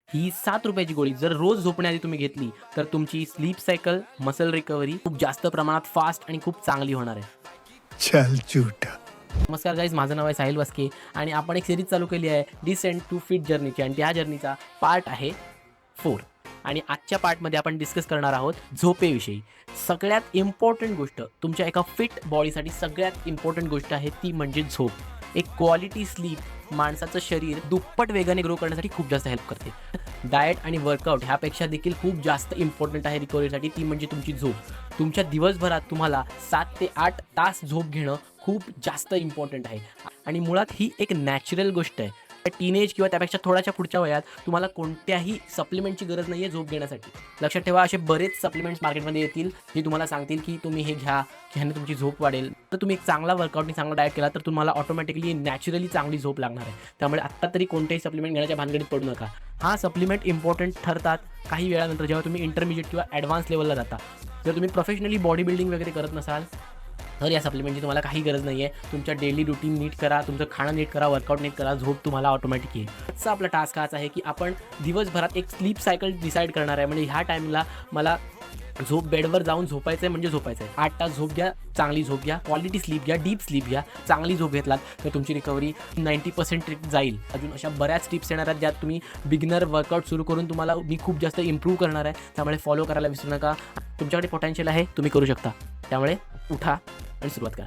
ही ₹7 गोळी जर रोज झोपण्याआधी तुम्ही घेतली, तर तुमची स्लीप सायकल, मसल रिकव्हरी खूप जास्त प्रमाणात फास्ट आणि खूप चांगली होणार आहे. चल झूठा. नमस्कार गाईज, माझं नाव आहे साहिल वास्के आणि आपण एक सीरीज चालू केली आहे डिसेंट टू फिट जर्नीची आणि त्या जर्नीचा पार्ट आहे 4 आणि आजच्या पार्टमध्ये आपण डिस्कस करणार आहोत झोपेविषयी. सगळ्यात इम्पॉर्टंट गोष्ट तुमच्या एका फिट बॉडीसाठी सगळ्यात इम्पॉर्टंट गोष्ट आहे ती म्हणजे झोप. एक क्वालिटी स्लीप माणसाचं शरीर दुप्पट वेगाने ग्रो करण्यासाठी खूप जास्त हेल्प करते. डाएट आणि वर्कआउट ह्यापेक्षा देखील खूप जास्त इम्पॉर्टंट आहे रिकव्हरीसाठी, ती म्हणजे तुमची झोप. तुमच्या दिवसभरात तुम्हाला 7 ते 8 तास झोप घेणं खूप जास्त इम्पॉर्टंट आहे आणि मुळात ही एक नॅचरल गोष्ट आहे. टीनेज किंवा त्यापेक्षा थोड्याशा पुढच्या वयात तुम्हाला कोणत्याही सप्लिमेंटची गरज नाही आहे झोप घेण्यासाठी. लक्षात ठेवा, असे बरेच सप्लिमेंट्स मार्केटमध्ये येतील जे तुम्हाला सांगतील की तुम्ही हे घ्या, ह्याने तुमची झोप वाढेल. तर तुम्ही एक चांगला वर्कआउट आणि चांगला डाएट केला तर तुम्हाला ऑटोमॅटिकली नॅचरली चांगली झोप लागणार आहे. त्यामुळे आत्ता तरी कोणतेही सप्लिमेंट घेण्याच्या भानगडीत पडू नका. हां, सप्लिमेंट इम्पॉर्टंट ठरतात काही वेळानंतर जेव्हा तुम्ही इंटरमिजिएट किंवा ॲडव्हान्स लेवलला जाता. जर तुम्ही प्रोफेशनली बॉडी बिल्डिंग वगैरे करत नसाल तर या सप्लिमेंटची तुम्हाला काही गरज नाही आहे. तुमच्या डेली रुटीन नीट करा, तुमचं खाणं नीट करा, वर्कआउट नीट करा, झोप तुम्हाला ऑटोमॅटिक येईल. आजचा आपला टास्क हाच आहे की आपण दिवसभरात एक स्लीप सायकल डिसाईड करणार आहे. म्हणजे ह्या टाईमला मला बेडवर जाऊन झोपायचं आहे म्हणजे झोपायचं आहे. 8 तास झोप घ्या, चांगली झोप घ्या, क्वालिटी स्लीप घ्या, डीप स्लीप घ्या. चांगली झोप घेतलात तर तुमची रिकव्हरी 90% जाईल. अजून अशा बऱ्याच टिप्स येणार आहेत ज्यात तुम्ही बिगिनर वर्कआउट सुरू करून तुम्हाला मी खूप जास्त इम्प्रूव्ह करणार आहे. त्यामुळे फॉलो करायला विसरू नका. तुमच्याकडे पोटेन्शियल आहे, तुम्ही करू शकता. त्यामुळे उठा आणि सुरुवात करा.